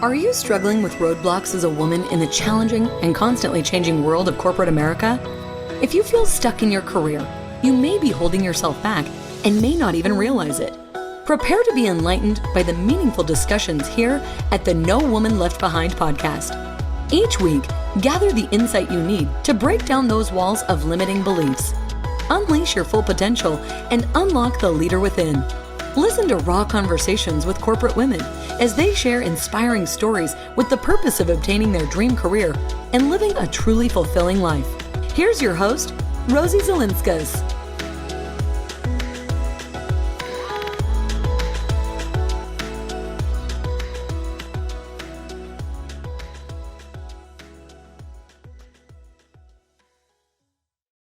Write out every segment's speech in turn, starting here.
Are you struggling with roadblocks as a woman in the challenging and constantly changing world of corporate America? If you feel stuck in your career, you may be holding yourself back and may not even realize it. Prepare to be enlightened by the meaningful discussions here at the No Woman Left Behind podcast. Each week, gather the insight you need to break down those walls of limiting beliefs. Unleash your full potential and unlock the leader within. Listen to raw conversations with corporate women as they share inspiring stories with the purpose of obtaining their dream career and living a truly fulfilling life. Here's your host, Rosie Zilinskas.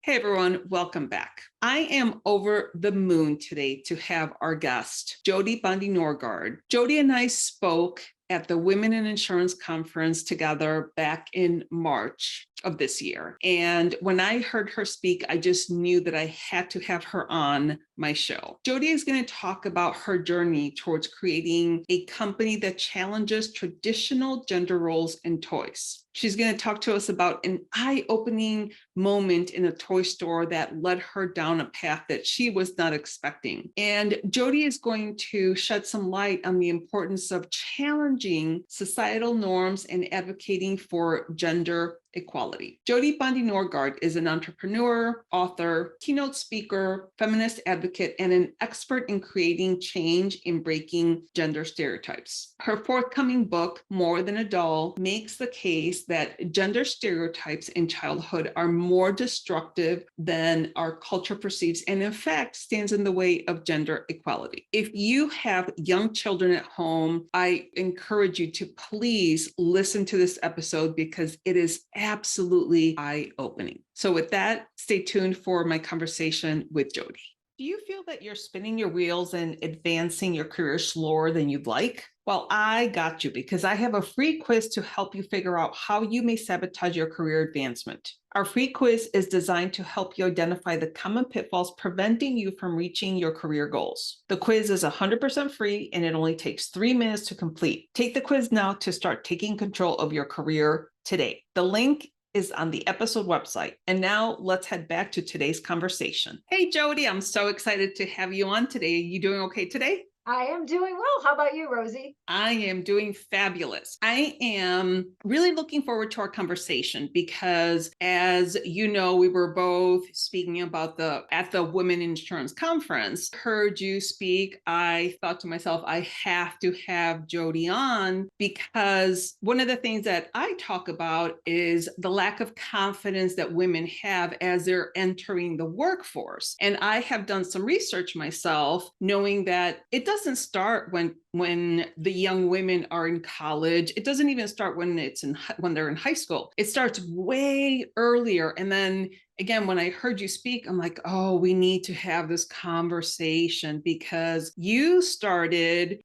Hey everyone, welcome back. I am over the moon today to have our guest, Jodi Bondi Norgaard. Jodi and I spoke at the Women in Insurance Conference together back in March of this year. And when I heard her speak, I just knew that I had to have her on my show. Jodi is going to talk about her journey towards creating a company that challenges traditional gender roles in toys. She's going to talk to us about an eye-opening moment in a toy store that led her down a path that she was not expecting. And Jodi is going to shed some light on the importance of challenging societal norms and advocating for gender equality. Jodi Bondi Norgaard is an entrepreneur, author, keynote speaker, feminist advocate, and an expert in creating change in breaking gender stereotypes. Her forthcoming book, More Than a Doll, makes the case that gender stereotypes in childhood are more destructive than our culture perceives, and in fact stands in the way of gender equality. If you have young children at home, I encourage you to please listen to this episode because it is absolutely eye-opening. So with that, stay tuned for my conversation with Jodi. Do you feel that you're spinning your wheels and advancing your career slower than you'd like? Well, I got you because I have a free quiz to help you figure out how you may sabotage your career advancement. Our free quiz is designed to help you identify the common pitfalls preventing you from reaching your career goals. The quiz is 100% free and it only takes 3 minutes to complete. Take the quiz now to start taking control of your career today. The link is on the episode website. And now let's head back to today's conversation. Hey, Jodi, I'm so excited to have you on today. Are you doing okay today? I am doing well. How about you, Rosie? I am doing fabulous. I am really looking forward to our conversation because, as you know, we were both speaking about at the Women in Insurance Conference. Heard you speak. I thought to myself, I have to have Jodi on because one of the things that I talk about is the lack of confidence that women have as they're entering the workforce. And I have done some research myself, knowing that it doesn't start when the young women are in college. It doesn't even start when they're in high school. It starts way earlier. And then again, when I heard you speak, I'm like, oh, we need to have this conversation because you started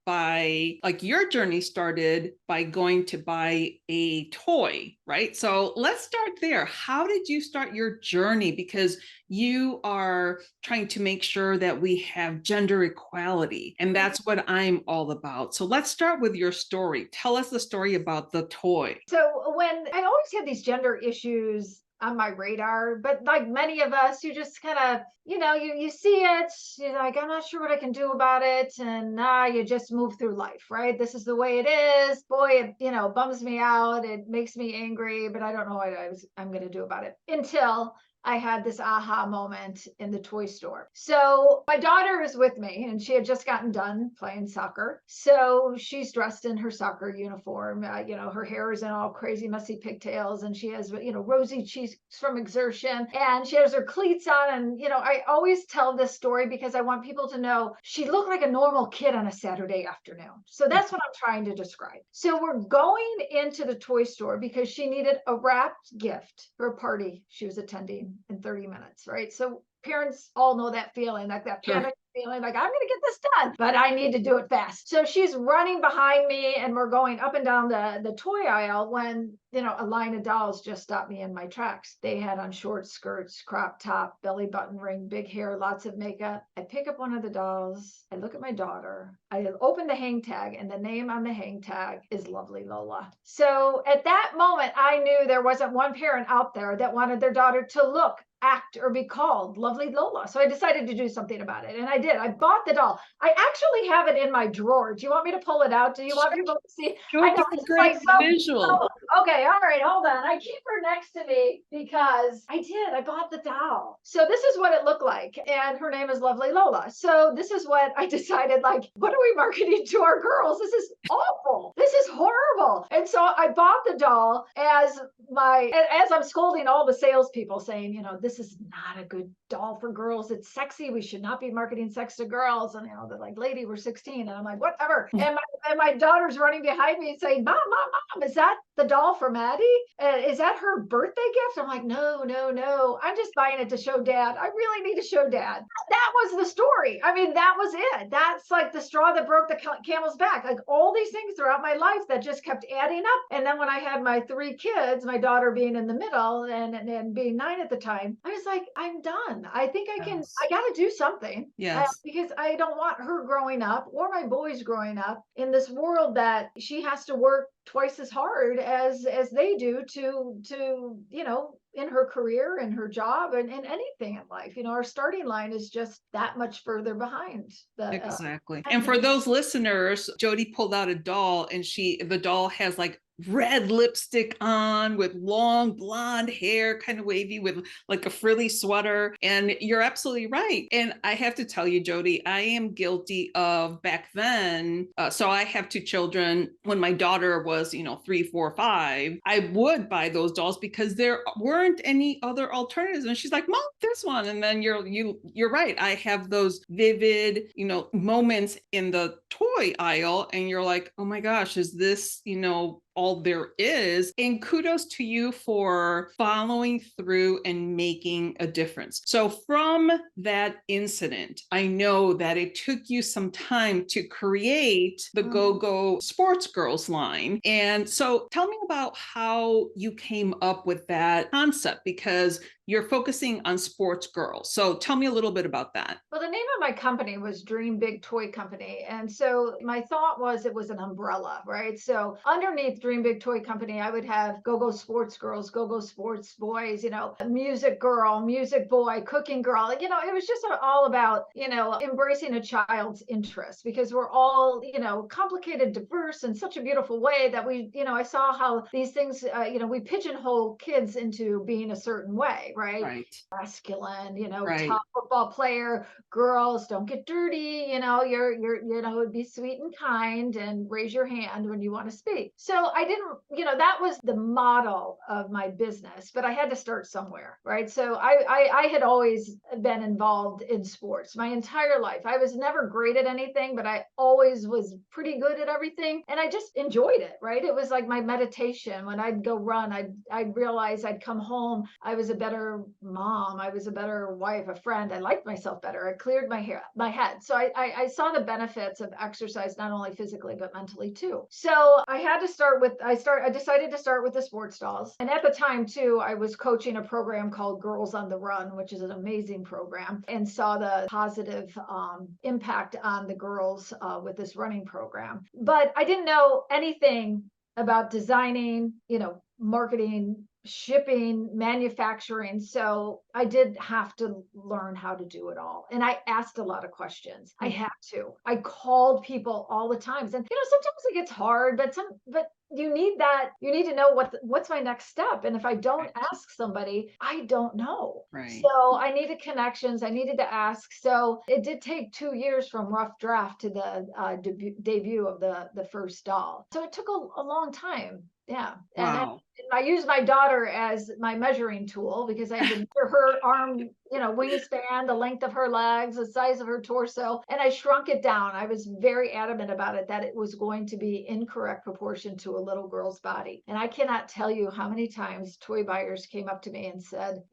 your journey started by going to buy a toy, right? So let's start there. How did you start your journey? Because you are trying to make sure that we have gender equality, and that's what I'm all about. So let's start with your story. Tell us the story about the toy. So when I always had these gender issues on my radar, but like many of us, you just kind of, you see it, you're like, I'm not sure what I can do about it. And you just move through life, right? This is the way it is. Boy, it, bums me out. It makes me angry, but I don't know what I'm going to do about it until I had this aha moment in the toy store. So my daughter is with me and she had just gotten done playing soccer. So she's dressed in her soccer uniform. Her hair is in all crazy, messy pigtails. And she has, rosy cheeks from exertion. And she has her cleats on. And, I always tell this story because I want people to know she looked like a normal kid on a Saturday afternoon. So that's what I'm trying to describe. So we're going into the toy store because she needed a wrapped gift for a party she was attending in 30 minutes, right? So parents all know that feeling, like that panic feeling like I'm going to get this done, but I need to do it fast. So she's running behind me and we're going up and down the toy aisle when, a line of dolls just stopped me in my tracks. They had on short skirts, crop top, belly button ring, big hair, lots of makeup. I pick up one of the dolls. I look at my daughter. I open the hang tag and the name on the hang tag is Lovely Lola. So at that moment, I knew there wasn't one parent out there that wanted their daughter to look, act, or be called Lovely Lola. So I decided to do something about it. And I did. I bought the doll. I actually have it in my drawer. Do you want me to pull it out? Do you want people to see? Sure, I know it's a it's great like, well, visual. okay, all right, hold on. I keep her next to me because I bought the doll. So this is what it looked like. And her name is Lovely Lola. So this is what I decided, like, what are we marketing to our girls? This is awful. This is horrible. And so I bought the doll as I'm scolding all the salespeople saying, this is not a good doll for girls. It's sexy. We should not be marketing sex to girls. And, they're like, lady, we're 16. And I'm like, whatever. And my daughter's running behind me and saying, Mom, is that the doll for Maddie? Is that her birthday gift? I'm like, no. I'm just buying it to show Dad. I really need to show Dad. That was the story. I mean, that was it. That's like the straw that broke the camel's back. Like all these things throughout my life that just kept adding up. And then when I had my 3 kids, my daughter being in the middle and being 9 at the time, I was like, I'm done. I think I got to do something. Yes. Because I don't want her growing up or my boys growing up in this world that she has to work twice as hard as they do to in her career and her job and in anything in life. Our starting line is just that much further behind. Exactly. And for those listeners, Jodi pulled out a doll and the doll has like red lipstick on with long blonde hair, kind of wavy with like a frilly sweater. And you're absolutely right. And I have to tell you, Jodi, I am guilty of back then. So I have 2 children. When my daughter was, 3, 4, 5, I would buy those dolls because there weren't any other alternatives. And she's like, Mom, this one. And then you're right. I have those vivid, moments in the toy aisle. And you're like, oh my gosh, is this, all there is? And kudos to you for following through and making a difference. So from that incident, I know that it took you some time to create the Go-Go Sports Girls line. And so tell me about how you came up with that concept, because you're focusing on sports girls. So tell me a little bit about that. Well, the name of my company was Dream Big Toy Company. And so my thought was it was an umbrella, right? So underneath Dream Big Toy Company, I would have Go-Go Sports Girls, Go-Go Sports Boys, music girl, music boy, cooking girl. It was just all about, embracing a child's interest, because we're all, complicated, diverse in such a beautiful way that we, I saw how these things, we pigeonhole kids into being a certain way. Right. Masculine, Right. top football player, girls don't get dirty, you're be sweet and kind and raise your hand when you want to speak. So I didn't, that was the model of my business, but I had to start somewhere. Right. So I had always been involved in sports my entire life. I was never great at anything, but I always was pretty good at everything. And I just enjoyed it. Right. It was like my meditation. When I'd go run, I'd realize I'd come home. I was a better mom. I was a better wife, a friend. I liked myself better. I cleared my head. So I saw the benefits of exercise, not only physically, but mentally too. So I had to I decided to start with the sports dolls. And at the time too, I was coaching a program called Girls on the Run, which is an amazing program, and saw the positive impact on the girls with this running program. But I didn't know anything about designing, marketing, shipping, manufacturing. So I did have to learn how to do it all. And I asked a lot of questions. I had to. I called people all the time. And sometimes it gets hard, but you need to know what's my next step. And if I don't ask somebody, I don't know. Right. So I needed connections. I needed to ask. So it did take 2 years from rough draft to the debut of the first doll. So it took a long time. Yeah. Wow. And I used my daughter as my measuring tool because I had to measure her arm, wingspan, the length of her legs, the size of her torso. And I shrunk it down. I was very adamant about it, that it was going to be incorrect proportion to a little girl's body. And I cannot tell you how many times toy buyers came up to me and said,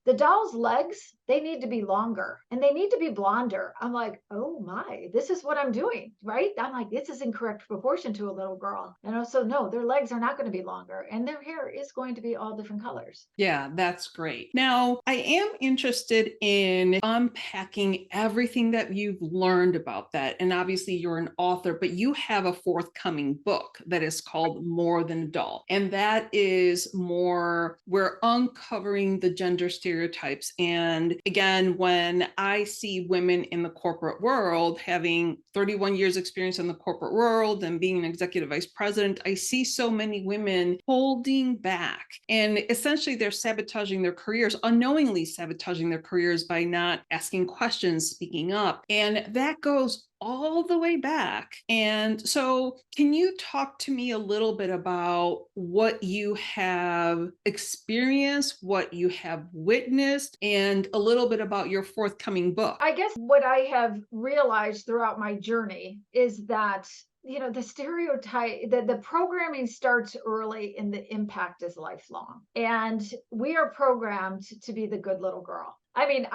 the doll's legs, they need to be longer and they need to be blonder. I'm like, oh my, this is what I'm doing, right? I'm like, this is incorrect proportion to a little girl. And also, no, their legs are not going to be longer and their hair is going to be all different colors. Yeah, that's great. Now, I am interested in unpacking everything that you've learned about that. And obviously, you're an author, but you have a forthcoming book that is called More Than a Doll. And that is more, we're uncovering the gender stereotypes. And again, when I see women in the corporate world, having 31 years experience in the corporate world and being an executive vice president, I see so many women holding back. And essentially, they're sabotaging their careers, unknowingly sabotaging their careers by not asking questions, speaking up. And that goes all the way back. And so can you talk to me a little bit about what you have experienced, what you have witnessed, and a little bit about your forthcoming book? I guess what I have realized throughout my journey is that the stereotype, the programming starts early and the impact is lifelong. And we are programmed to be the good little girl. I mean,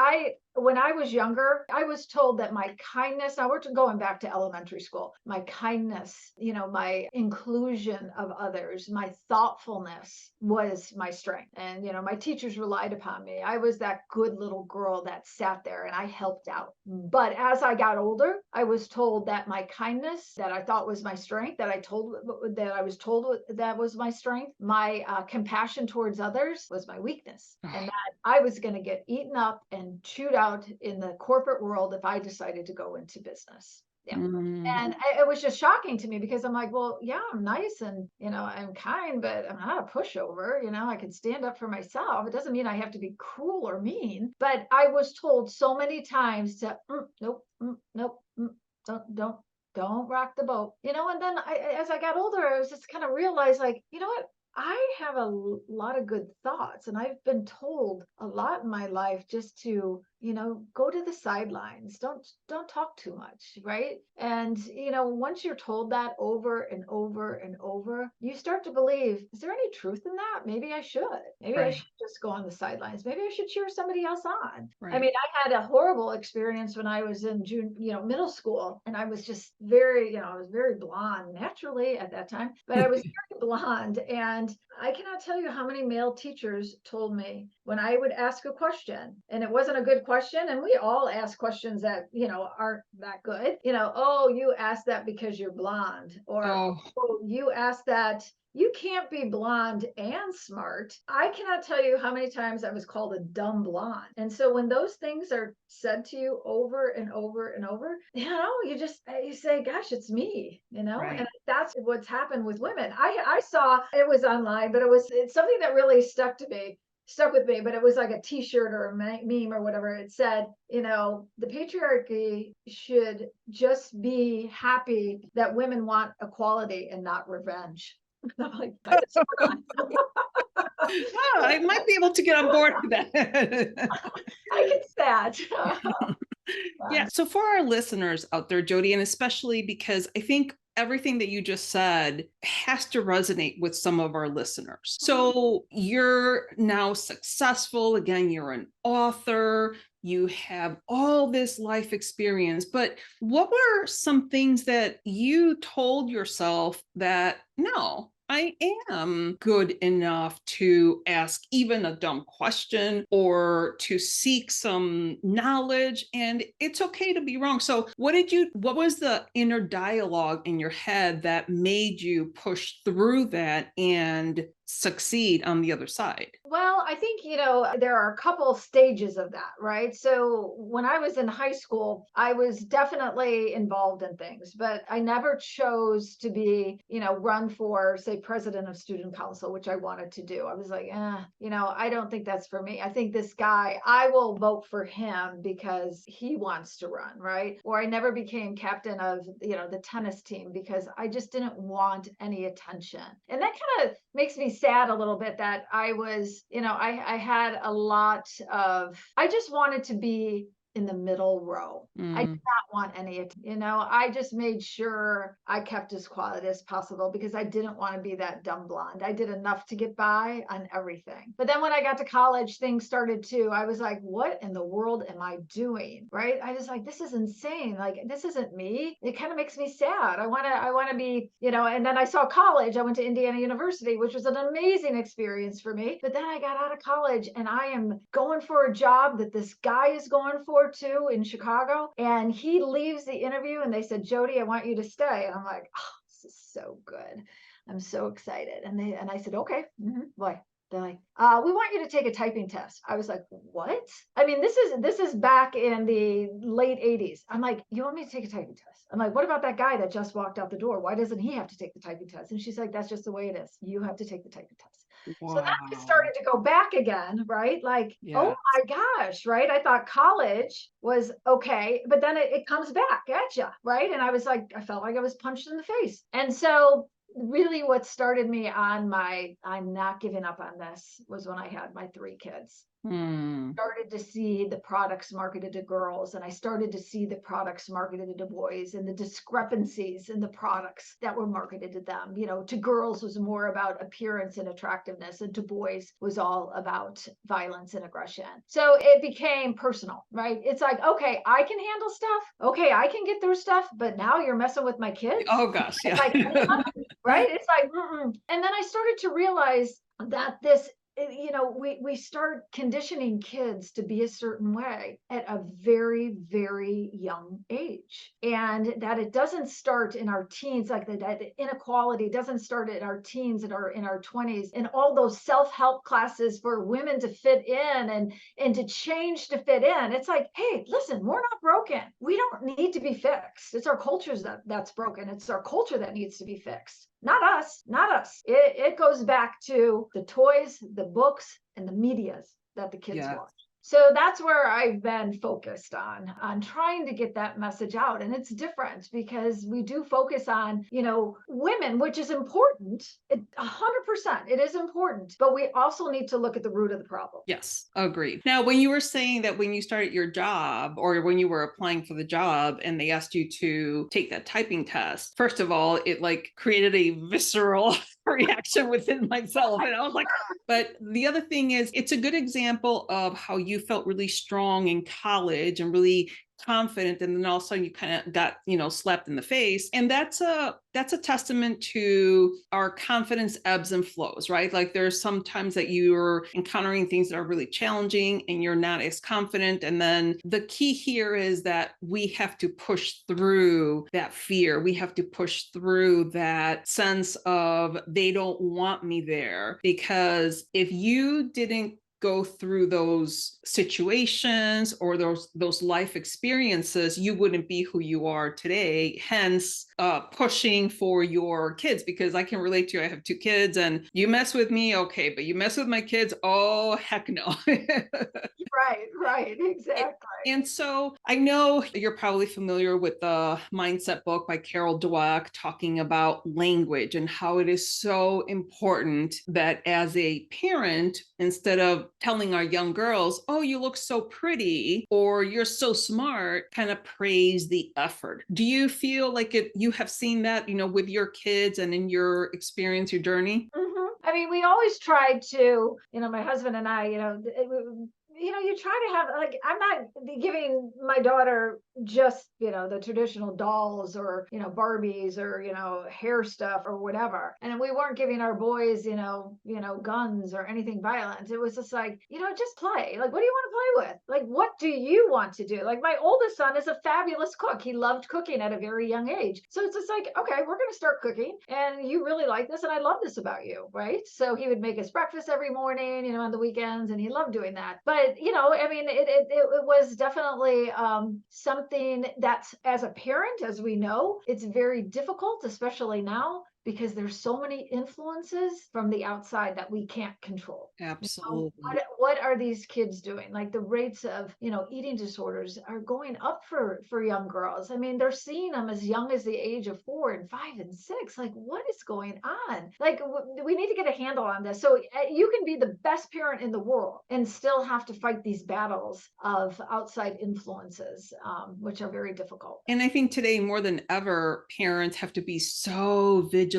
when I was younger, I was told that my kindness, now we're going back to elementary school, my kindness, my inclusion of others, my thoughtfulness was my strength. And, my teachers relied upon me. I was that good little girl that sat there and I helped out. But as I got older, I was told that my kindness that I thought was my strength, that I was told that was my strength, my compassion towards others was my weakness. And that I was going to get eaten up and chewed out in the corporate world if I decided to go into business. Yeah. And it was just shocking to me because I'm like, well, yeah, I'm nice and, I'm kind, but I'm not a pushover. I can stand up for myself. It doesn't mean I have to be cruel or mean, but I was told so many times to, nope, nope, don't rock the boat, and then as I got older, I was just kind of realized like, what? I have a lot of good thoughts and I've been told a lot in my life just to, go to the sidelines. Don't talk too much, right? And, once you're told that over and over and over, you start to believe, is there any truth in that? Maybe I should. Maybe I should just go on the sidelines. Maybe I should cheer somebody else on. Right. I mean, I had a horrible experience when I was in middle school, and I was just very, I was very blonde naturally at that time, but I was very blonde. And I cannot tell you how many male teachers told me when I would ask a question and it wasn't a good question, and we all ask questions that, aren't that good, oh, you asked that because you're blonde, or oh, you asked that, you can't be blonde and smart. I cannot tell you how many times I was called a dumb blonde. And so when those things are said to you over and over and over, you say, gosh, it's me, right. And that's what's happened with women. I saw, it was online, but it's something that really stuck with me, but it was like a t-shirt or a meme or whatever. It said, the patriarchy should just be happy that women want equality and not revenge. I'm like, that's oh, I might be able to get on board with that. I get that. Yeah. So for our listeners out there, Jodi, and especially because I think everything that you just said has to resonate with some of our listeners. So you're now successful. Again, you're an author. You have all this life experience, but what were some things that you told yourself that, no, I am good enough to ask even a dumb question or to seek some knowledge, and it's okay to be wrong. So what was the inner dialogue in your head that made you push through that and succeed on the other side? Well, I think, there are a couple stages of that, right? So when I was in high school, I was definitely involved in things, but I never chose to be, run for, say, president of student council, which I wanted to do. I was like, I don't think that's for me. I think this guy, I will vote for him because he wants to run, right? Or I never became captain of, the tennis team because I just didn't want any attention. And that kind of makes me sad a little bit that I was, I had a lot of, I just wanted to be in the middle row. I did Mm. not want any, I just made sure I kept as quiet as possible because I didn't want to be that dumb blonde. I did enough to get by on everything. But then when I got to college, things started to, I was like, what in the world am I doing? Right? I was like, this is insane. Like, this isn't me. It kind of makes me sad. I want to be, and then I saw college. I went to Indiana University, which was an amazing experience for me. But then I got out of college and I am going for a job that this guy is going for too in Chicago. And he leaves the interview and they said, Jodi, I want you to stay. And I'm like, oh, this is so good. I'm so excited. And I said, okay, why? They're like, we want you to take a typing test. I was like, what? I mean, this is back in the late 80s. I'm like, you want me to take a typing test? I'm like, what about that guy that just walked out the door? Why doesn't he have to take the typing test? And she's like, that's just the way it is. You have to take the typing test. So then I started to go back again, right? Like, oh Yes. my gosh, right? I thought college was okay, but then it comes back at you, right? And I was like, I felt like I was punched in the face. And so really what started me on I'm not giving up on this was when I had my 3 kids. Mm. Started to see the products marketed to girls and I started to see the products marketed to boys and the discrepancies in the products that were marketed to them. To girls was more about appearance and attractiveness and to boys was all about violence and aggression. So it became personal, right? It's like, okay, I can handle stuff. Okay, I can get through stuff, but now you're messing with my kids. Oh gosh, yeah. Like, right? It's like, and then I started to realize that this, we start conditioning kids to be a certain way at a very, very young age. And that it doesn't start in our teens, like the inequality doesn't start in our teens and in our 20s, and all those self-help classes for women to fit in and to change to fit in. It's like, hey, listen, we're not broken. We don't need to be fixed. It's our cultures that's broken. It's our culture that needs to be fixed. Not us, not us. It goes back to the toys, the books, and the medias that the kids Yeah. watch. So that's where I've been focused on trying to get that message out. And it's different because we do focus on, women, which is important. 100%, it is important. But we also need to look at the root of the problem. Yes, agreed. Now, when you were saying that when you started your job or when you were applying for the job and they asked you to take that typing test, first of all, it like created a visceral reaction within myself. And I was like, but the other thing is, it's a good example of how you felt really strong in college and really confident, and then all of a sudden you kind of got slapped in the face. And that's a testament to our confidence ebbs and flows, right? Like there's sometimes that you're encountering things that are really challenging and you're not as confident, and then the key here is that we have to push through that fear. We have to push through that sense of they don't want me there, because if you didn't go through those situations or those life experiences, you wouldn't be who you are today. Hence, pushing for your kids, because I can relate to you. I have 2 kids, and you mess with me, okay, but you mess with my kids, oh heck no. Right, exactly. And so I know you're probably familiar with the mindset book by Carol Dweck talking about language and how it is so important that as a parent, instead of telling our young girls, oh, you look so pretty or you're so smart, kind of praise the effort. Do you feel like you have seen that, with your kids and in your experience, your journey? I mean, we always tried to, my husband and I, you try to have, like, I'm not giving my daughter just, the traditional dolls or, Barbies or, hair stuff or whatever. And we weren't giving our boys, guns or anything violent. It was just like, just play. Like, what do you want to play with? Like, what do you want to do? Like, my oldest son is a fabulous cook. He loved cooking at a very young age. So it's just like, okay, we're going to start cooking and you really like this. And I love this about you. Right. So he would make us breakfast every morning, on the weekends, and he loved doing that. But, I mean, it was definitely something that's, as a parent, as we know, it's very difficult, especially now, because there's so many influences from the outside that we can't control. Absolutely. What are these kids doing? Like the rates of, eating disorders are going up for young girls. I mean, they're seeing them as young as the age of 4 and 5 and 6. Like, what is going on? Like, we need to get a handle on this. So you can be the best parent in the world and still have to fight these battles of outside influences, which are very difficult. And I think today more than ever, parents have to be so vigilant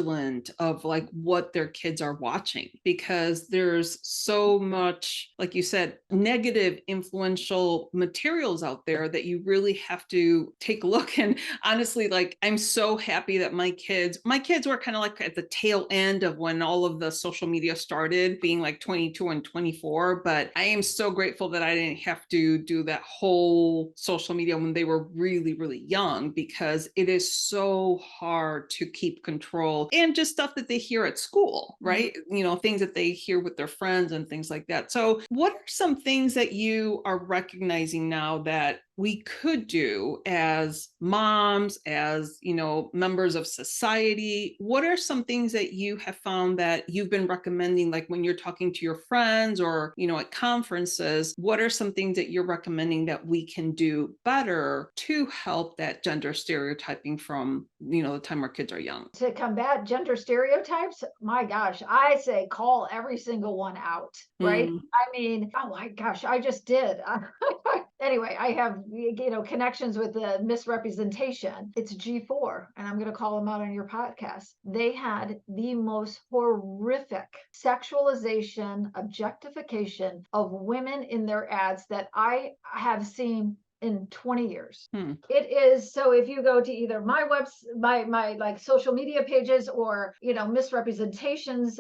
of like what their kids are watching, because there's so much, like you said, negative influential materials out there that you really have to take a look. And honestly, like, I'm so happy that my kids were kind of like at the tail end of when all of the social media started, being like 22 and 24. But I am so grateful that I didn't have to do that whole social media when they were really, really young, because it is so hard to keep control, and just stuff that they hear at school, right? Things that they hear with their friends and things like that. So what are some things that you are recognizing now that we could do as moms, as, members of society? What are some things that you have found that you've been recommending, like when you're talking to your friends or, at conferences? What are some things that you're recommending that we can do better to help that gender stereotyping from, the time our kids are young? To combat gender stereotypes, my gosh, I say call every single one out, right? I mean, oh my gosh, I just did. Anyway, I have, connections with the misrepresentation. It's G4, and I'm going to call them out on your podcast. They had the most horrific sexualization, objectification of women in their ads that I have seen in 20 years. It is, so if you go to either my my like social media pages, or misrepresentations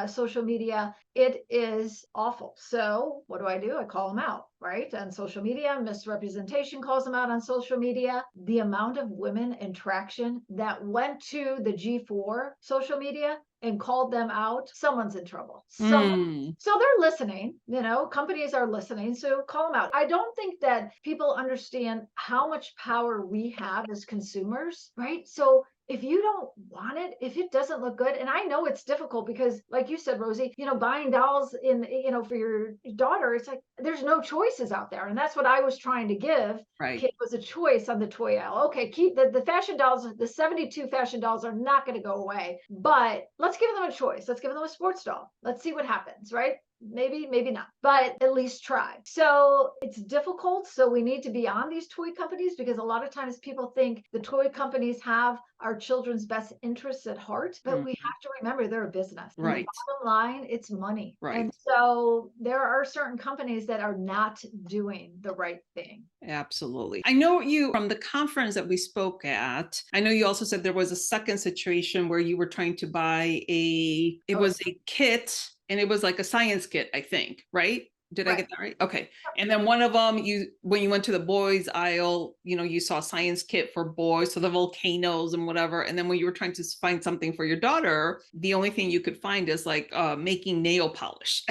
social media, it is awful. So what do? I call them out, right? On social media. Misrepresentation calls them out on social media. The amount of women in traction that went to the G4 social media and called them out, someone's in trouble. So they're listening, companies are listening, so call them out. I don't think that people understand how much power we have as consumers, right? So if you don't want it, if it doesn't look good, and I know it's difficult because, like you said, Rosie, buying dolls for your daughter, it's like there's no choices out there. And that's what I was trying to give. Right. Kid was a choice on the toy aisle. Okay, keep the fashion dolls, the 72 fashion dolls are not going to go away, but let's give them a choice. Let's give them a sports doll. Let's see what happens, right? Maybe not, but at least try. So it's difficult. So we need to be on these toy companies, because a lot of times people think the toy companies have our children's best interests at heart, but we have to remember they're a business. Right. Bottom line, it's money. Right. And so there are certain companies that are not doing the right thing. Absolutely. I know you, from the conference that we spoke at, I know you also said there was a second situation where you were trying to buy it was a kit, and it was like a science kit, I think, right? Did I get that right? Okay. And then one of them, when you went to the boys aisle, you saw a science kit for boys, so the volcanoes and whatever. And then when you were trying to find something for your daughter, the only thing you could find is like making nail polish.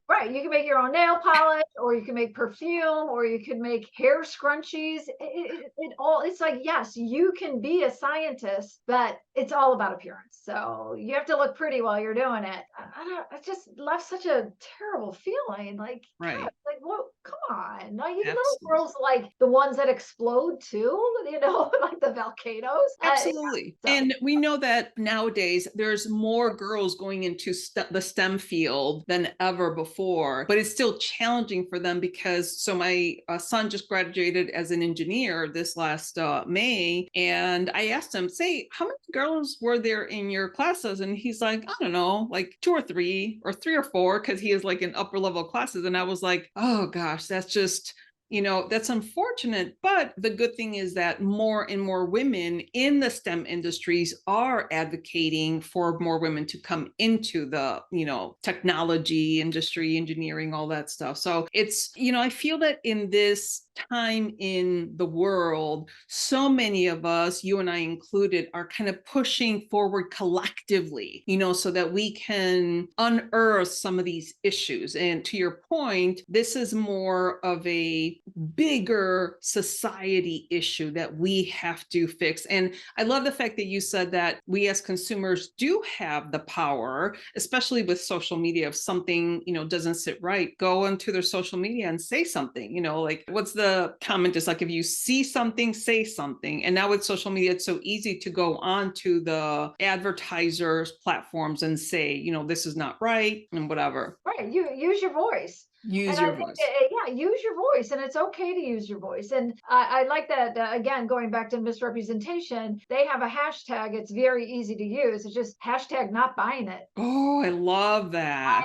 Right. You can make your own nail polish, or you can make perfume, or you can make hair scrunchies. It's like, yes, you can be a scientist, but it's all about appearance. So you have to look pretty while you're doing it. I just left such a terrible feeling. Like, right. God, like, what? Come on. Like, little girls, like the ones that explode too, like the volcanoes. Absolutely. And we know that nowadays there's more girls going into the STEM field than ever before, but it's still challenging for them because, so my son just graduated as an engineer this last May. And I asked him, say, how many girls were there in your classes? And he's like, I don't know, like 2 or 3 or 3 or 4, because he is like in upper level classes. And I was like, oh gosh, that's just, that's unfortunate. But the good thing is that more and more women in the STEM industries are advocating for more women to come into the, technology industry, engineering, all that stuff. So it's, I feel that in this time in the world, so many of us, you and I included, are kind of pushing forward collectively, so that we can unearth some of these issues. And to your point, this is more of a bigger society issue that we have to fix. And I love the fact that you said that we as consumers do have the power, especially with social media. If something, doesn't sit right, go into their social media and say something, like what's the comment? It's like, if you see something, say something. And now with social media, it's so easy to go on to the advertisers' platforms and say, this is not right and whatever. Right. You use your voice. Use And your I think, voice. yeah, use your voice, and it's okay to use your voice. And I like that, again, going back to misrepresentation, they have a hashtag. It's very easy to use. It's just hashtag not buying it. Oh, I love that.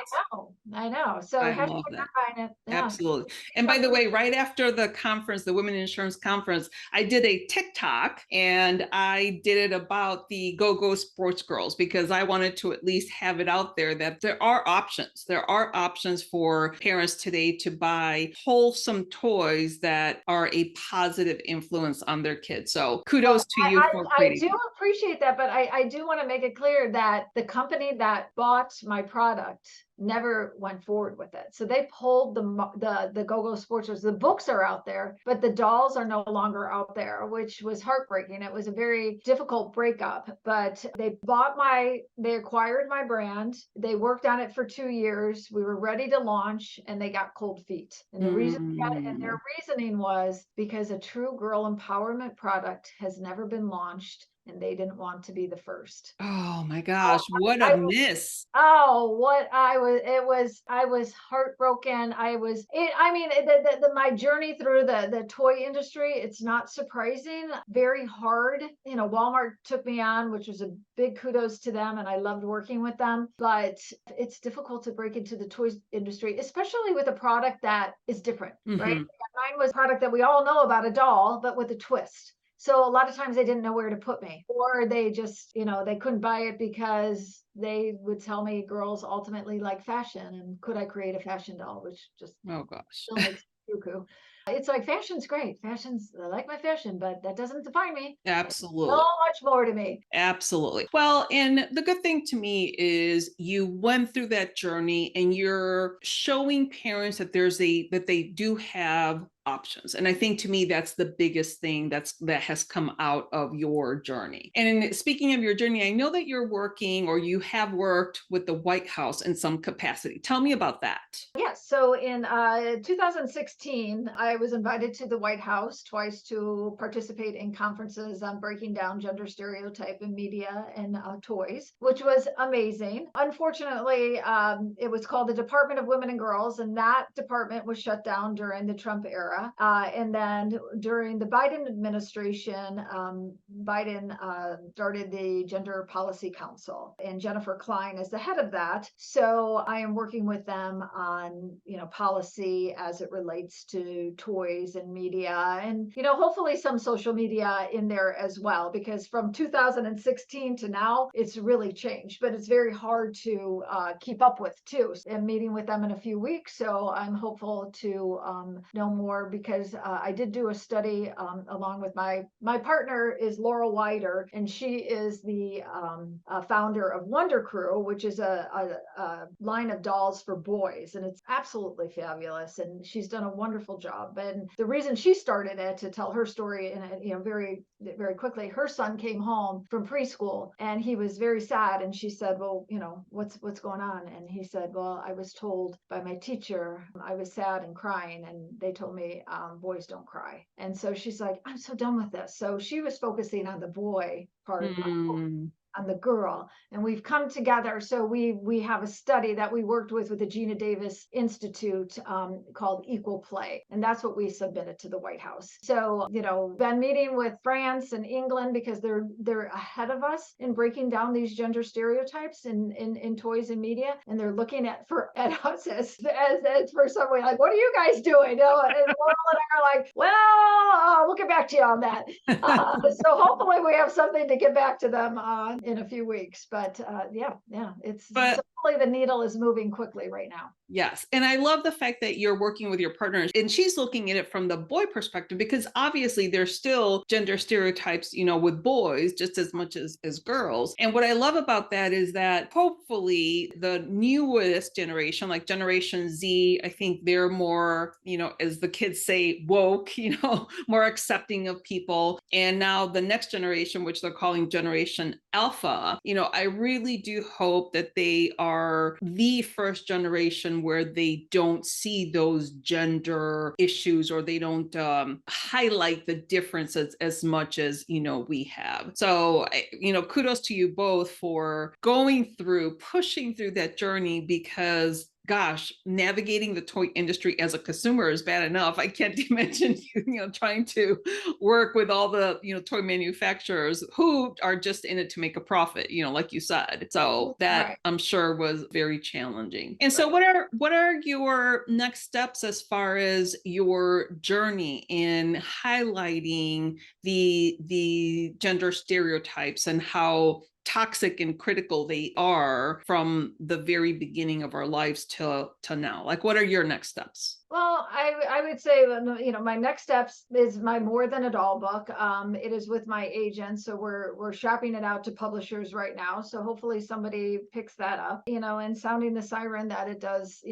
I know. So I hashtag love that. not buying it. Yeah. Absolutely. And by the way, right after the conference, the Women in Insurance Conference, I did a TikTok, and I did it about the go-go sports girls, because I wanted to at least have it out there that there are options. There are options for parents today to buy wholesome toys that are a positive influence on their kids. So kudos to you for creating. I do appreciate that, but I do want to make it clear that the company that bought my product never went forward with it. So they pulled the go-go sportsers. The books are out there, but the dolls are no longer out there, which was heartbreaking. It was a very difficult breakup, but they acquired my brand. They worked on it for 2 years. We were ready to launch, and they got cold feet. And the reason, and their reasoning was because a true girl empowerment product has never been launched, and they didn't want to be the first. Oh my gosh, what a miss. Oh, I was heartbroken. My journey through the toy industry, it's not surprising, very hard. Walmart took me on, which was a big kudos to them, and I loved working with them, but it's difficult to break into the toys industry, especially with a product that is different, right? Mine was a product that we all know about, a doll, but with a twist. So a lot of times they didn't know where to put me, or they just, they couldn't buy it because they would tell me girls ultimately like fashion, and could I create a fashion doll, which just Oh gosh. still makes me cuckoo. It's like, fashion's great. I like my fashion, but that doesn't define me. Absolutely. So much more to me. Absolutely. Well, and the good thing to me is you went through that journey, and you're showing parents that that they do have options. And I think, to me, that's the biggest thing that has come out of your journey. And speaking of your journey, I know that you're working, or you have worked, with the White House in some capacity. Tell me about that. Yes. So in 2016, I was invited to the White House twice to participate in conferences on breaking down gender stereotype in media and toys, which was amazing. Unfortunately, it was called the Department of Women and Girls, and that department was shut down during the Trump era. And then during the Biden administration, Biden started the Gender Policy Council, and Jennifer Klein is the head of that. So I am working with them on, policy as it relates to toys and media, and, hopefully some social media in there as well, because from 2016 to now, it's really changed, but it's very hard to keep up with too. I'm meeting with them in a few weeks, so I'm hopeful to know more, because I did do a study along with my partner is Laurel Wider, and she is the founder of Wonder Crew, which is a line of dolls for boys, and it's absolutely fabulous, and she's done a wonderful job. And the reason she started it, to tell her story in very, very quickly, her son came home from preschool, and he was very sad, and she said, well, what's going on? And he said, well, I was told by my teacher I was sad and crying, and they told me boys don't cry. And so she's like, I'm so done with this. So she was focusing on the boy part, on the girl, and we've come together. So we have a study that we worked with the Gina Davis Institute called Equal Play, and that's what we submitted to the White House. So been meeting with France and England, because they're ahead of us in breaking down these gender stereotypes in toys and media, and they're looking at us as for some way, like, what are you guys doing? And Laurel and I are like, well, we'll get back to you on that. So hopefully we have something to get back to them on in a few weeks. But it's so Hopefully the needle is moving quickly right now. Yes. And I love the fact that you're working with your partner and she's looking at it from the boy perspective, because obviously there's still gender stereotypes, with boys just as much as girls. And what I love about that is that hopefully the newest generation, like Generation Z, I think they're more, as the kids say, woke, more accepting of people. And now the next generation, which they're calling Generation Alpha, I really do hope that they are the first generation where they don't see those gender issues, or they don't highlight the differences as much as we have. So kudos to you both for pushing through that journey, because gosh, navigating the toy industry as a consumer is bad enough. I can't imagine trying to work with all the toy manufacturers who are just in it to make a profit, like you said. So that right. I'm sure was very challenging. And so what are your next steps as far as your journey in highlighting the gender stereotypes and how toxic and critical they are from the very beginning of our lives till now? Like, what are your next steps? Well, I would say, my next steps is my More Than a Doll book. It is with my agent, so we're shopping it out to publishers right now. So hopefully somebody picks that up, and sounding the siren that it does,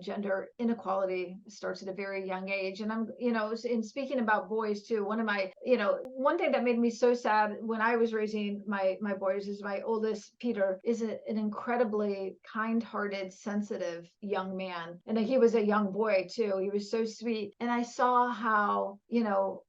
gender inequality starts at a very young age. And I'm, in speaking about boys too, one thing that made me so sad when I was raising my boys is my oldest, Peter, is an incredibly kind-hearted, sensitive young man, and he was a young boy too. He was so sweet. And I saw how,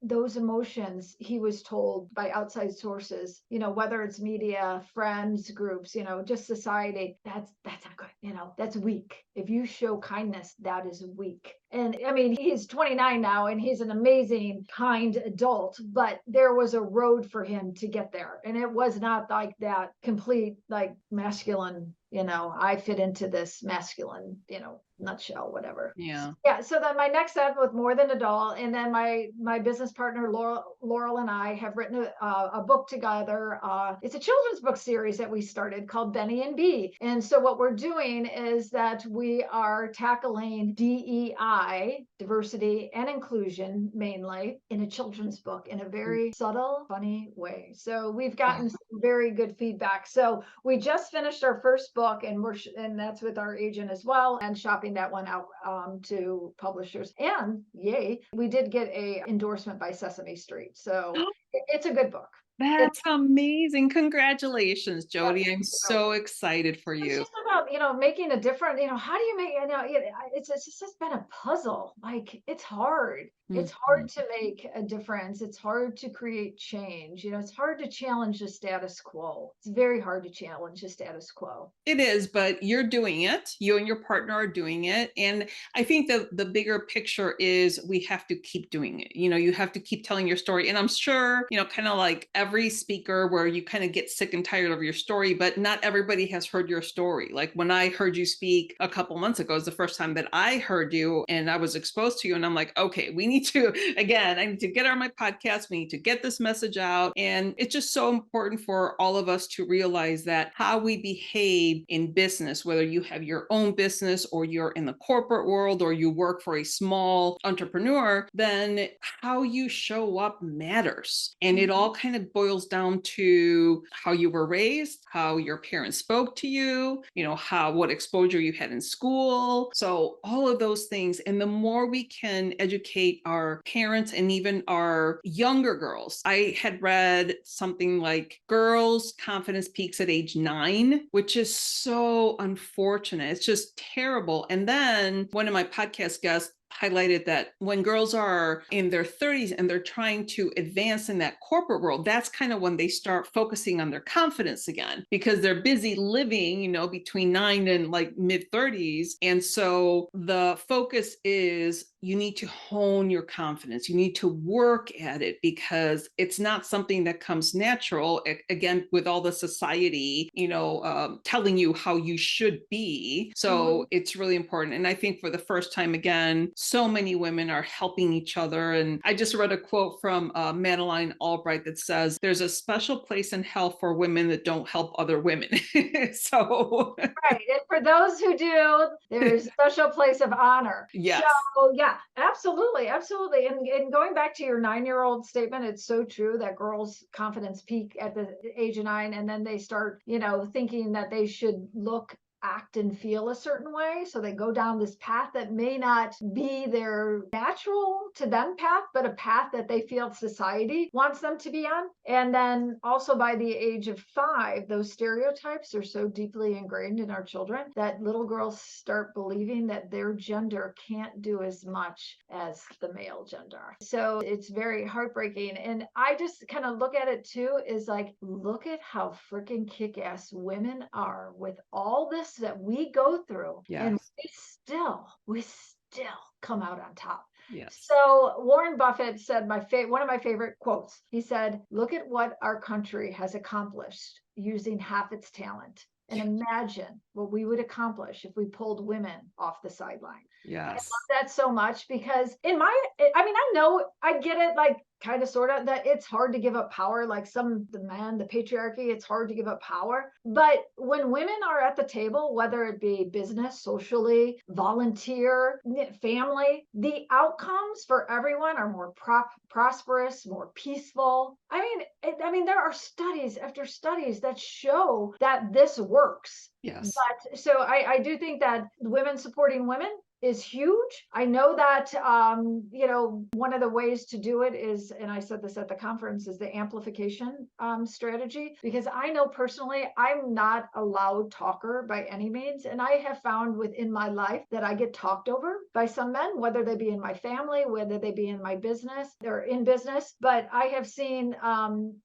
those emotions he was told by outside sources, whether it's media, friends, groups, just society, that's not good. That's weak. If you show kindness, that is weak. And I mean, he's 29 now and he's an amazing, kind adult, but there was a road for him to get there. And it was not like that complete, like masculine, I fit into this masculine, nutshell, whatever. Yeah. So then my next step with More Than a Doll, and then my business partner Laurel and I have written a book together. It's a children's book series that we started called Benny and Bee. And so what we're doing is that we are tackling DEI, diversity and inclusion, mainly in a children's book in a very subtle, funny way. So we've gotten some very good feedback. So we just finished our first book, and that's with our agent as well, and shopping that one out to publishers. And yay, we did get a endorsement by Sesame Street. So it's a good book. That's amazing. Congratulations, Jodi. I'm so excited for you. It's just about, making a difference. How do you make, it's just been a puzzle. Like, it's hard. It's hard to make a difference. It's hard to create change. It's hard to challenge the status quo. It's very hard to challenge the status quo. It is, but you're doing it. You and your partner are doing it. And I think the bigger picture is we have to keep doing it. You have to keep telling your story. And I'm sure, kind of like every speaker where you kind of get sick and tired of your story, but not everybody has heard your story. Like when I heard you speak a couple months ago, it was the first time that I heard you and I was exposed to you. And I'm like, okay, I need to get on my podcast. We need to get this message out. And it's just so important for all of us to realize that how we behave in business, whether you have your own business or you're in the corporate world or you work for a small entrepreneur, then how you show up matters. And it all kind of boils down to how you were raised, how your parents spoke to you, what exposure you had in school. So all of those things. And the more we can educate our parents and even our younger girls. I had read something like girls' confidence peaks at age 9, which is so unfortunate. It's just terrible. And then one of my podcast guests highlighted that when girls are in their 30s and they're trying to advance in that corporate world, that's kind of when they start focusing on their confidence again, because they're busy living, between 9 and like mid 30s. And so the focus is you need to hone your confidence. You need to work at it because it's not something that comes natural. Again, with all the society, telling you how you should be. So it's really important. And I think for the first time, again, so many women are helping each other. And I just read a quote from Madeline Albright that says, there's a special place in hell for women that don't help other women. So Right. And for those who do, there's a special place of honor. yes. So yeah, absolutely. Absolutely. And going back to your 9-year-old statement, it's so true that girls' confidence peak at the age of 9, and then they start, thinking that they should look, act, and feel a certain way. So they go down this path that may not be their natural to them path, but a path that they feel society wants them to be on. And then also by the age of 5, those stereotypes are so deeply ingrained in our children that little girls start believing that their gender can't do as much as the male gender. So it's very heartbreaking. And I just kind of look at it too, is like, look at how freaking kick-ass women are with all this that we go through. Yes. And we still come out on top. Yes. So Warren Buffett said one of my favorite quotes. He said, look at what our country has accomplished using half its talent. And imagine what we would accomplish if we pulled women off the sideline. Yes. I love that so much because I know, I get it, like kind of sort of, that it's hard to give up power, like the patriarchy, it's hard to give up power. But when women are at the table, whether it be business, socially, volunteer, family, the outcomes for everyone are more prosperous, more peaceful. I mean, there are studies after studies that show that this works. Yes. But so I do think that women supporting women is huge. I know that, one of the ways to do it is, and I said this at the conference, is the amplification strategy, because I know personally, I'm not a loud talker by any means. And I have found within my life that I get talked over by some men, whether they be in my family, whether they be in my business or in business. But I have seen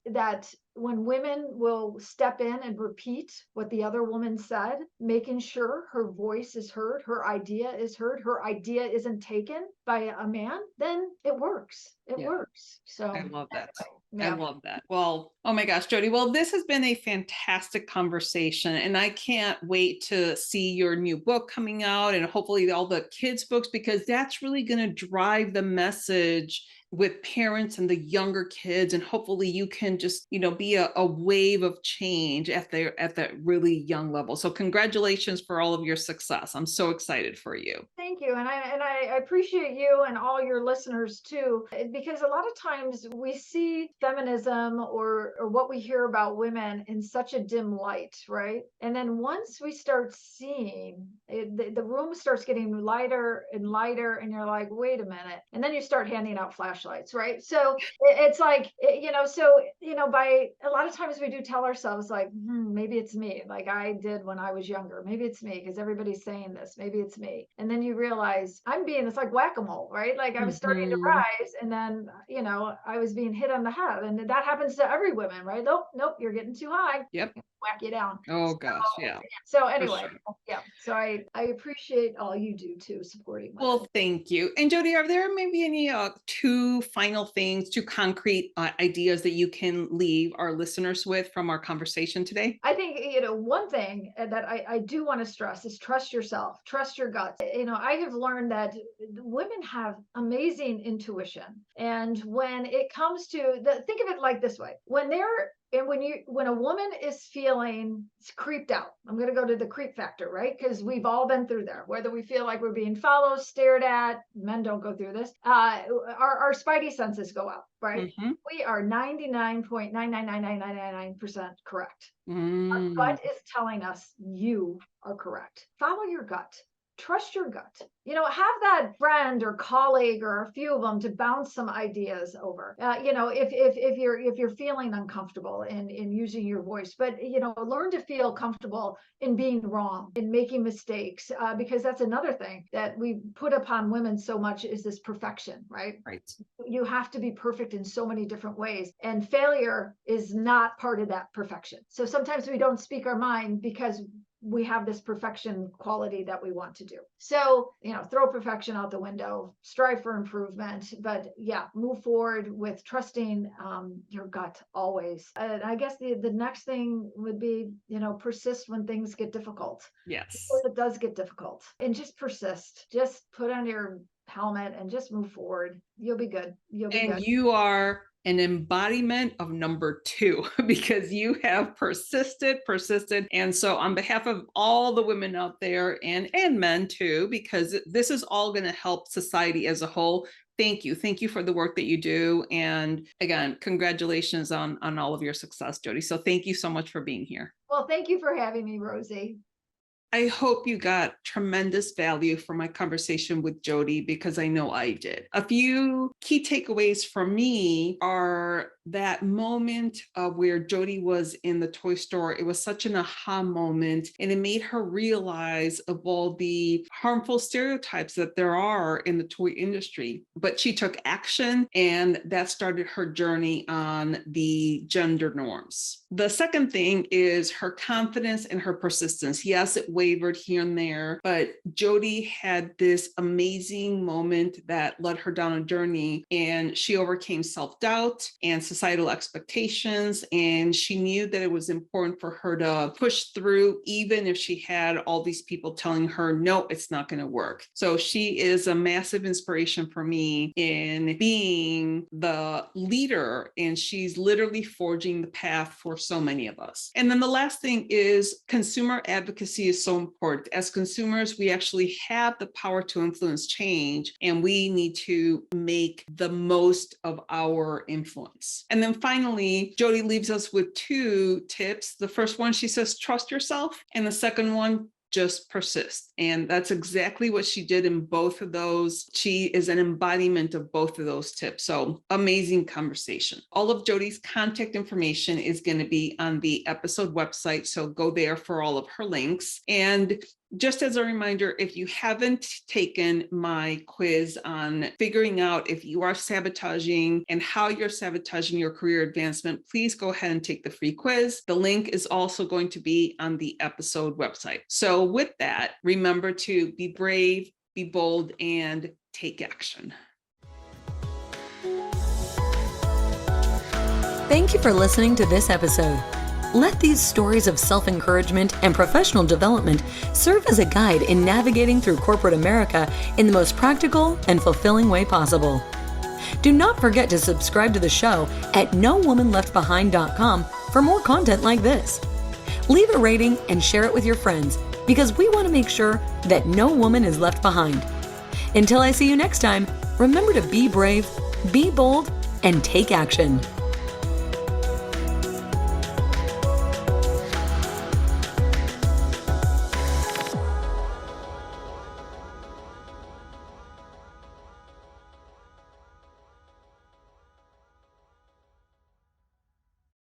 that when women will step in and repeat what the other woman said, making sure her voice is heard, her idea is heard, her idea isn't taken by a man, then it works. It works. So I love that. Yeah. I love that. Well, oh my gosh, Jodi. Well, this has been a fantastic conversation, and I can't wait to see your new book coming out and hopefully all the kids' books, because that's really going to drive the message with parents and the younger kids. And hopefully you can just, be a wave of change at that really young level. So congratulations for all of your success. I'm so excited for you. Thank you. And I appreciate you and all your listeners too, because a lot of times we see feminism or what we hear about women in such a dim light, right? And then once we start seeing it, the room starts getting lighter and lighter, and you're like, wait a minute. And then you start handing out flashlights, right? So it's like, by a lot of times we do tell ourselves like, maybe it's me, like I did when I was younger. Maybe it's me because everybody's saying this. Maybe it's me. And then you realize it's like whack-a-mole, right? Like I was starting to rise, and then, I was being hit on the head, and that happens to every woman, right? Nope, you're getting too high. Yep. Whack you down. Oh gosh, yeah. So anyway, sure. yeah. So I appreciate all you do too, supporting women. Well, thank you. And Jodi, are there maybe any two final things, two concrete ideas that you can leave our listeners with from our conversation today? I think, one thing that I do want to stress is trust yourself, trust your guts. I have learned that women have amazing intuition. And when it comes to think of it like this way, when a woman is feeling creeped out, I'm going to go to the creep factor, right? Because we've all been through there, whether we feel like we're being followed, stared at. Men don't go through this. Our spidey senses go out, right? Mm-hmm. We are 99.9999999% correct. Our Mm. gut is telling us you are correct. Follow your gut. Trust your gut. Have that friend or colleague or a few of them to bounce some ideas over. If you're feeling uncomfortable in using your voice, but learn to feel comfortable in being wrong, in making mistakes, because that's another thing that we put upon women so much is this perfection, right? Right. You have to be perfect in so many different ways, and failure is not part of that perfection. So sometimes we don't speak our mind because we have this perfection quality that we want to do. So, throw perfection out the window, strive for improvement, but move forward with trusting your gut always. And I guess the next thing would be, persist when things get difficult. Yes. Because it does get difficult, and just persist. Just put on your helmet and just move forward. You'll be good. You'll be And good. you are an embodiment of number 2 because you have persisted. And so on behalf of all the women out there and men too, because this is all going to help society as a whole. Thank you. Thank you for the work that you do. And again, congratulations on all of your success, Jodi. So thank you so much for being here. Well, thank you for having me, Rosie. I hope you got tremendous value from my conversation with Jodi, because I know I did. A few key takeaways for me are that moment of where Jodi was in the toy store. It was such an aha moment, and it made her realize of all the harmful stereotypes that there are in the toy industry. But she took action, and that started her journey on the gender norms. The second thing is her confidence and her persistence. Yes, it wavered here and there, but Jodi had this amazing moment that led her down a journey, and she overcame self-doubt and societal expectations, and she knew that it was important for her to push through, even if she had all these people telling her, no, it's not going to work. So she is a massive inspiration for me in being the leader, and she's literally forging the path for so many of us. And then the last thing is consumer advocacy is so important. As consumers, we actually have the power to influence change, and we need to make the most of our influence. And then finally, Jodi leaves us with 2 tips. The first one, she says, trust yourself. And the second one, just persist. And that's exactly what she did in both of those. She is an embodiment of both of those tips. So amazing conversation. All of Jodi's contact information is going to be on the episode website. So go there for all of her links. And just as a reminder, if you haven't taken my quiz on figuring out if you are sabotaging and how you're sabotaging your career advancement, please go ahead and take the free quiz. The link is also going to be on the episode website. So with that, remember to be brave, be bold, and take action. Thank you for listening to this episode. Let these stories of self-encouragement and professional development serve as a guide in navigating through corporate America in the most practical and fulfilling way possible. Do not forget to subscribe to the show at nowomanleftbehind.com for more content like this. Leave a rating and share it with your friends, because we want to make sure that no woman is left behind. Until I see you next time, remember to be brave, be bold, and take action.